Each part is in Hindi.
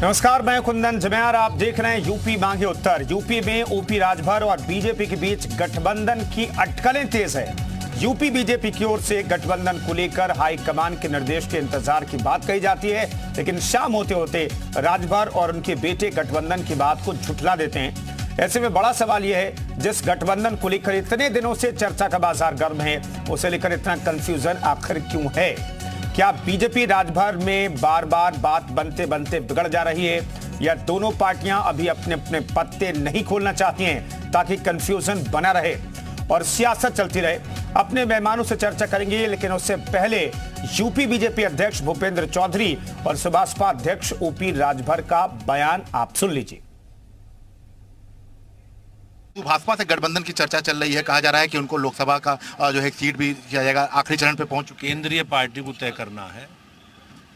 नमस्कार, मैं कुंदन जमेर। आप देख रहे हैं यूपी मांगे उत्तर। यूपी में ओपी राजभर और बीजेपी के बीच गठबंधन की अटकलें तेज है। यूपी बीजेपी की ओर से गठबंधन को लेकर हाईकमान के निर्देश के इंतजार की बात कही जाती है, लेकिन शाम होते होते राजभर और उनके बेटे गठबंधन की बात को झुठला देते हैं। ऐसे में बड़ा सवाल यह है, जिस गठबंधन को लेकर इतने दिनों से चर्चा का बाजार गर्म है, उसे लेकर इतना कंफ्यूजन आखिर क्यों है? क्या बीजेपी राजभर में बार बार बात बनते बनते बिगड़ जा रही है, या दोनों पार्टियां अभी अपने अपने पत्ते नहीं खोलना चाहती हैं ताकि कंफ्यूजन बना रहे और सियासत चलती रहे? अपने मेहमानों से चर्चा करेंगे, लेकिन उससे पहले यूपी बीजेपी अध्यक्ष भूपेंद्र चौधरी और सुभाषपा अध्यक्ष ओपी राजभर का बयान आप सुन लीजिए। भाजपा से गठबंधन की चर्चा चल रही है। कहा जा रहा है कि उनको लोकसभा का जो है सीट भी किया जाएगा, आखिरी चरण पे पहुंच चुकी है। केंद्रीय पार्टी को तय करना है,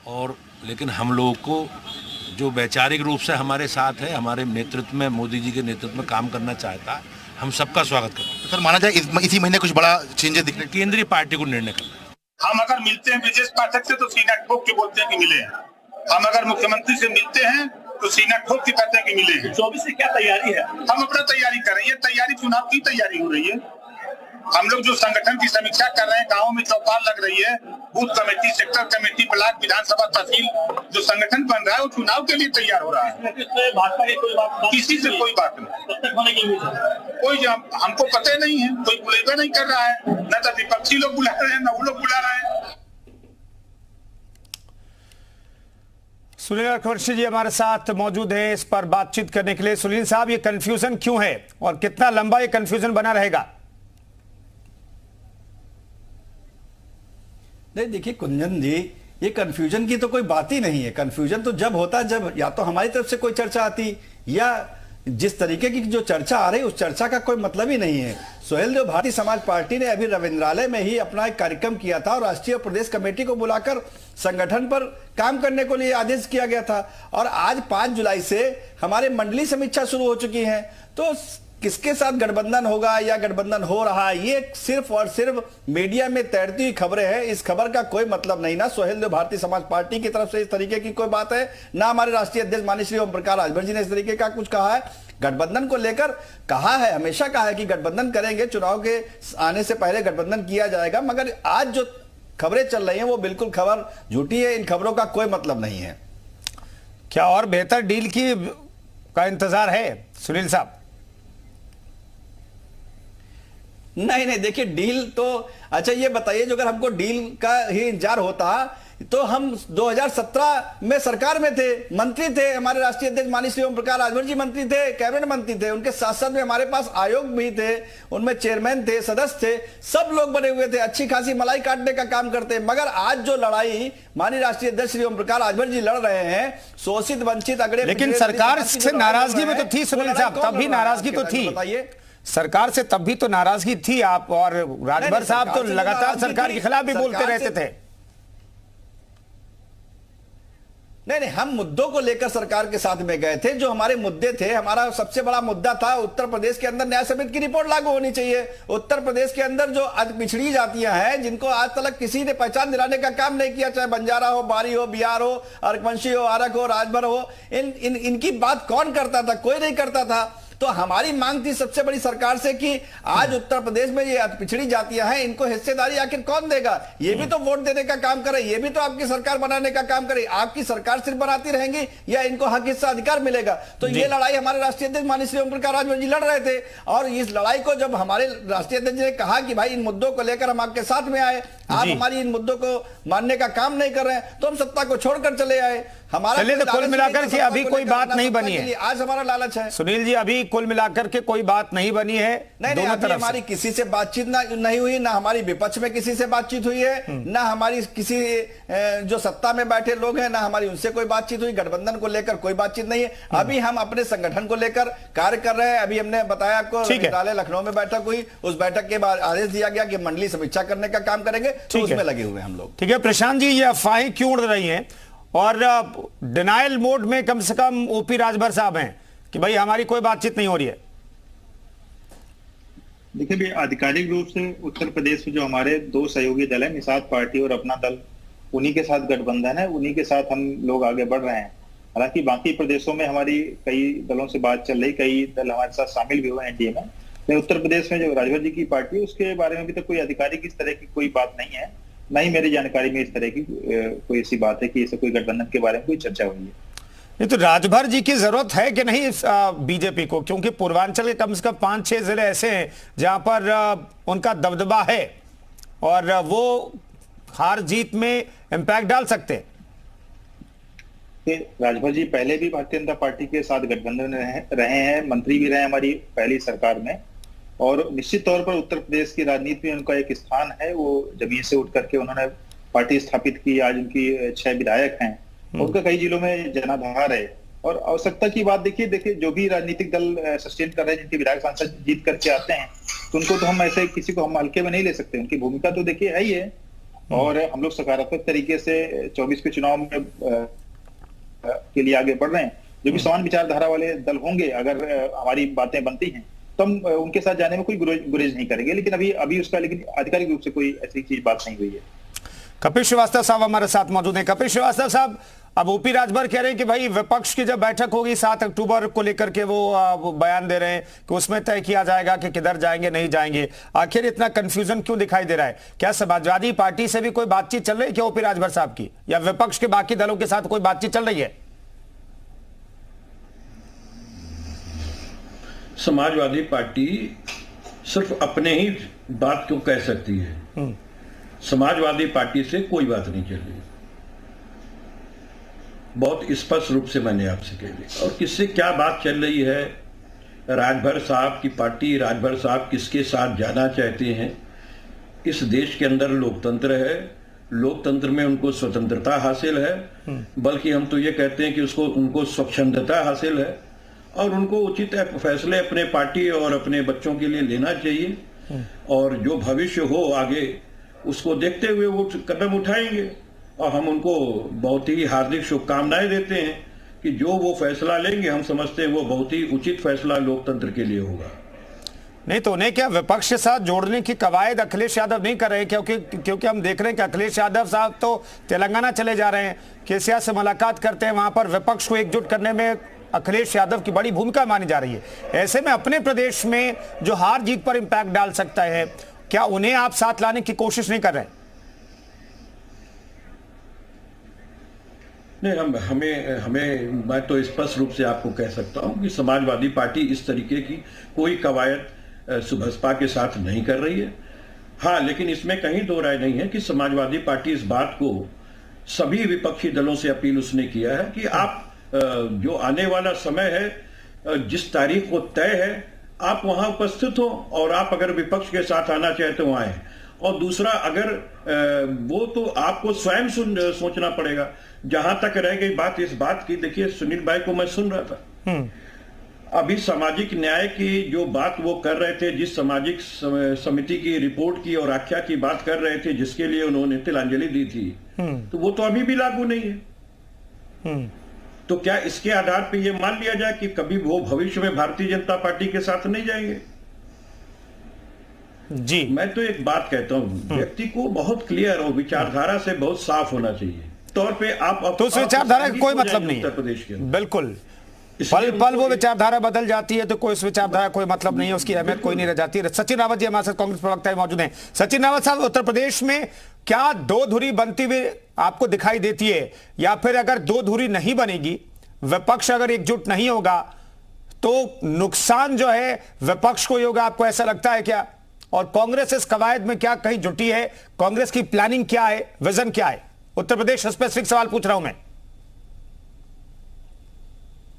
और लेकिन हम लोगों को जो वैचारिक रूप से हमारे साथ है, हमारे नेतृत्व में, मोदी जी के नेतृत्व में काम करना चाहता है, हम सबका स्वागत करते हैं। सर, माना जाए इसी महीने कुछ बड़ा चेंजेस दिखने। केंद्रीय पार्टी को निर्णय करना है। हम अगर मिलते हैं ब्रजेश पाठक से तो सीना ठोक के बोलते हैं कि मिले हैं। हम अगर मुख्यमंत्री से मिलते हैं तो सीना ठोक के कहते हैं कि मिले हैं। 24 से क्या तैयारी है? हम अपना तैयारी कर रहे हैं। तैयारी चुनाव की तैयारी हो रही है। हम लोग जो संगठन की समीक्षा कर रहे हैं, गाँव में चौपाल लग रही है, booth committee, sector committee, block, विधानसभा, तहसील, जो संगठन बन रहा है वो चुनाव के लिए तैयार हो रहा है। भाजपा की कोई बात, किसी से कोई बात नहीं। कब तक होने की उम्मीद है? कोई हमको पता ही नहीं है, कोई बुलेबे नहीं कर रहा है। न तो विपक्षी लोग बुला रहे हैं, न वो लोग बुला रहे हैं। सुनील अकबरशी जी हमारे साथ मौजूद हैं इस पर बातचीत करने के लिए। सुनील साहब, ये कंफ्यूजन क्यों है और कितना लंबा ये कंफ्यूजन बना रहेगा? नहीं, देखिए कुंजन जी, ये कंफ्यूजन की तो कोई बात ही नहीं है। कंफ्यूजन तो जब होता है जब या तो हमारी तरफ से कोई चर्चा आती, या जिस तरीके की जो चर्चा आ रही है उस चर्चा का कोई मतलब ही नहीं है। सुहेलदेव भारतीय समाज पार्टी ने अभी रविंद्रालय में ही अपना एक कार्यक्रम किया था और राष्ट्रीय और प्रदेश कमेटी को बुलाकर संगठन पर काम करने को लिए आदेश किया गया था। और आज 5 जुलाई से हमारे मंडली समीक्षा शुरू हो चुकी है। तो किसके साथ गठबंधन होगा या गठबंधन हो रहा है, ये सिर्फ और सिर्फ मीडिया में तैरती हुई खबरें हैं। इस खबर का कोई मतलब नहीं। ना सुहेलदेव भारतीय समाज पार्टी की तरफ से इस तरीके की कोई बात है, ना हमारे राष्ट्रीय अध्यक्ष माननीय श्री ओम प्रकाश राजभर जी ने इस तरीके का कुछ कहा है। गठबंधन को लेकर कहा है, हमेशा कहा है कि गठबंधन करेंगे, चुनाव के आने से पहले गठबंधन किया जाएगा। मगर आज जो खबरें चल रही हैं वो बिल्कुल खबर झूठी है। इन खबरों का कोई मतलब नहीं है। क्या और बेहतर डील की का इंतजार है सुनील साहब? नहीं, देखिए डील तो अच्छा, ये बताइए, जो अगर हमको डील का ही इंतजार होता तो हम 2017 में सरकार में थे, मंत्री थे, हमारे राष्ट्रीय अध्यक्ष माननीय श्री ओम प्रकाश राजभर जी मंत्री थे, कैबिनेट मंत्री थे। उनके साथ साथ में हमारे पास आयोग भी थे, उनमें चेयरमैन थे, सदस्य थे, सब लोग बने हुए थे, अच्छी खासी मलाई काटने का काम करते। मगर आज जो लड़ाई माननीय राष्ट्रीय अध्यक्ष श्री ओम प्रकाश राजभर जी लड़ रहे हैं, शोषित वंचित अगड़े, लेकिन सरकार से नाराजगी में तो थी सुनील साहब, तब भी नाराजगी तो थी। बताइए, सरकार से तब भी तो नाराजगी थी। आप और राजभर साहब तो लगातार सरकार के खिलाफ भी बोलते रहते थे। नहीं, हम मुद्दों को लेकर सरकार के साथ में गए थे। जो हमारे मुद्दे थे, हमारा सबसे बड़ा मुद्दा था उत्तर प्रदेश के अंदर न्याय समिति की रिपोर्ट लागू होनी चाहिए। उत्तर प्रदेश के अंदर जो पिछड़ी जातियां हैं, जिनको आज तक किसी ने पहचान दिलाने का काम नहीं किया, चाहे बंजारा हो, बारी हो, बिहार हो, अर्कवंशी हो, आरक हो, राजभर हो, इनकी बात कौन करता था? कोई नहीं करता था। तो हमारी मांग थी सबसे बड़ी सरकार से कि आज उत्तर प्रदेश में ये पिछड़ी जातियां हैं, इनको हिस्सेदारी आखिर कौन देगा? ये भी तो वोट देने का काम करे, ये भी तो आपकी सरकार बनाने का काम करे। आपकी सरकार सिर्फ बनाती रहेंगी या इनको हक हिस्सा अधिकार मिलेगा? तो ये लड़ाई हमारे राष्ट्रीय अध्यक्ष माननीय श्री ओम प्रकाश राजभर जी लड़ रहे थे। और इस लड़ाई को जब हमारे राष्ट्रीय अध्यक्ष ने कहा कि भाई इन मुद्दों को लेकर हम आपके साथ में आए, आप हमारी इन मुद्दों को मानने का काम नहीं कर रहे हैं, तो हम सत्ता को छोड़कर चले आए। हमारा तो कुल मिलाकर के अभी कोई बात नहीं बनी है। आज हमारा लालच है सुनील जी, अभी कुल मिलाकर के कोई बात नहीं बनी है। नहीं, अभी हमारी किसी से बातचीत नहीं हुई, ना हमारी विपक्ष में किसी से बातचीत हुई है, ना हमारी किसी जो सत्ता में बैठे लोग हैं, ना हमारी उनसे कोई बातचीत हुई। गठबंधन को लेकर कोई बातचीत नहीं है। अभी हम अपने संगठन को लेकर कार्य कर रहे हैं। अभी हमने बताया आपको, रविंद्रालय लखनऊ में बैठक हुई, उस बैठक के बाद आदेश दिया गया कि मंडली समीक्षा करने का काम करेंगे, तो उसमें लगे हुए हम लोग। ठीक है प्रशांत जी, ये अफवाहें क्यों उड़ रही हैं और डिनाइल मोड में कम से कम ओपी राजभर साहब हैं कि भाई हमारी कोई बातचीत नहीं हो रही है? देखिए भी आधिकारिक रूप से उत्तर प्रदेश में जो हमारे 2 सहयोगी दल है, निषाद पार्टी और अपना दल, उन्हीं के साथ गठबंधन है, उन्हीं के साथ हम लोग आगे बढ़ रहे हैं। हालांकि बाकी प्रदेशों में हमारी कई दलों से बात चल रही, कई दल हमारे साथ शामिल भी हुए एनडीए में, लेकिन उत्तर प्रदेश में जो राजभर जी की पार्टी है उसके बारे में अभी तक कोई आधिकारिक इस तरह की कोई बात नहीं है, न ही मेरी जानकारी में इस तरह की कोई ऐसी बात है कि ऐसे कोई गठबंधन के बारे में कोई चर्चा हुई है। ये तो राजभर जी की जरूरत है कि नहीं बीजेपी को, क्योंकि पूर्वांचल के कम से कम 5-6 जिले ऐसे हैं जहां पर उनका दबदबा है और वो हार जीत में इंपैक्ट डाल सकते हैं। राजभर जी पहले भी भारतीय जनता पार्टी के साथ गठबंधन में रहे हैं, मंत्री भी रहे हमारी पहली सरकार में, और निश्चित तौर पर उत्तर प्रदेश की राजनीति में उनका एक स्थान है। वो जमीन से उठ करके उन्होंने पार्टी स्थापित की, आज उनकी 6 विधायक हैं, उनका कई जिलों में जनाधार है। और आवश्यकता की बात देखिए जो भी राजनीतिक दल सस्टेन कर रहे हैं, जिनके विधायक सांसद जीत करके आते हैं, तो उनको तो हम ऐसे किसी को हम हल्के में नहीं ले सकते, उनकी भूमिका तो देखिए है ही है। और हम लोग सकारात्मक तरीके से 24 के चुनाव में के लिए आगे बढ़ रहे हैं। जो भी समान विचारधारा वाले दल होंगे, अगर हमारी बातें बनती हैं तो हम उनके साथ जाने में कोई गुरेज नहीं करेंगे, लेकिन अभी उसका आधिकारिक रूप से कोई ऐसी चीज बात नहीं हुई है। कपिल श्रीवास्तव साहब हमारे साथ मौजूद हैं। कपिल श्रीवास्तव साहब, अब ओपी राजभर कह रहे हैं कि भाई विपक्ष की जब बैठक होगी 7 अक्टूबर को लेकर के वो बयान दे रहे हैं कि उसमें तय किया जाएगा कि किधर जाएंगे नहीं जाएंगे। आखिर इतना कंफ्यूजन क्यों दिखाई दे रहा है? क्या समाजवादी पार्टी से भी कोई बातचीत चल रही है क्या ओपी राजभर साहब की, या विपक्ष के बाकी दलों के साथ कोई बातचीत चल रही है? समाजवादी पार्टी सिर्फ अपने ही बात क्यों कह सकती है? समाजवादी पार्टी से कोई बात नहीं चल रही, बहुत स्पष्ट रूप से मैंने आपसे कह दिया। और किससे क्या बात चल रही है, राजभर साहब की पार्टी, राजभर साहब किसके साथ जाना चाहते हैं? इस देश के अंदर लोकतंत्र है, लोकतंत्र में उनको स्वतंत्रता हासिल है, बल्कि हम तो ये कहते हैं कि उनको स्वच्छंदता हासिल है, और उनको उचित फैसले अपने पार्टी और अपने बच्चों के लिए लेना चाहिए, और जो भविष्य हो आगे उसको देखते हुए वो कदम उठाएंगे। और हम उनको बहुत ही हार्दिक शुभकामनाएं देते हैं कि जो वो फैसला लेंगे, हम समझते हैं वो बहुत ही उचित फैसला लोकतंत्र के लिए होगा। नहीं तो उन्हें क्या विपक्ष के साथ जोड़ने की कवायद अखिलेश यादव नहीं कर रहे? क्योंकि हम देख रहे हैं कि अखिलेश यादव साहब तो तेलंगाना चले जा रहे हैं, केसीआर से मुलाकात करते हैं, वहां पर विपक्ष को एकजुट करने में अखिलेश यादव की बड़ी भूमिका मानी जा रही है। ऐसे में अपने प्रदेश में जो हार जीत पर इंपैक्ट डाल सकता है, क्या उन्हें आप साथ लाने की कोशिश नहीं कर रहे? नहीं, हमें मैं तो स्पष्ट रूप से आपको कह सकता हूं कि समाजवादी पार्टी इस तरीके की कोई कवायद सुबसपा के साथ नहीं कर रही है। हाँ, लेकिन इसमें कहीं दो राय नहीं है कि समाजवादी पार्टी इस बात को सभी विपक्षी दलों से अपील उसने किया है कि आप जो आने वाला समय है, जिस तारीख को तय है, आप वहां उपस्थित हो, और आप अगर विपक्ष के साथ आना चाहते हो आए। और दूसरा, अगर वो तो आपको स्वयं सोचना पड़ेगा। जहां तक रह गई बात इस बात की, देखिए सुनील भाई को मैं सुन रहा था, अभी सामाजिक न्याय की जो बात वो कर रहे थे, जिस सामाजिक समिति की रिपोर्ट की और आख्या की बात कर रहे थे, जिसके लिए उन्होंने तिलांजलि दी थी, तो वो तो अभी भी लागू नहीं है। तो क्या इसके आधार पर यह मान लिया जाए कि कभी वो भविष्य में भारतीय जनता पार्टी के साथ नहीं जाएंगे? जी, मैं तो एक बात कहता हूं, व्यक्ति को बहुत क्लियर और विचारधारा से बहुत साफ होना चाहिए। तौर पे आप तो उस विचारधारा का कोई मतलब नहीं उत्तर प्रदेश के, बिल्कुल पल पल वो विचारधारा बदल जाती है, तो कोई उस विचारधारा कोई मतलब नहीं है, उसकी अहमियत कोई नहीं रह जाती है। सचिन रावत जी हमारे साथ कांग्रेस प्रवक्ता मौजूद हैं। सचिन रावत साहब, उत्तर प्रदेश में क्या दो धुरी बनती हुई आपको दिखाई देती है, या फिर अगर दो धुरी नहीं बनेगी, विपक्ष अगर एकजुट नहीं होगा, तो नुकसान जो है विपक्ष को ही होगा, आपको ऐसा लगता है क्या? और कांग्रेस इस कवायद में क्या कहीं जुटी है? कांग्रेस की प्लानिंग क्या है, विजन क्या है? उत्तर प्रदेश स्पेसिफिक सवाल पूछ रहा हूं मैं।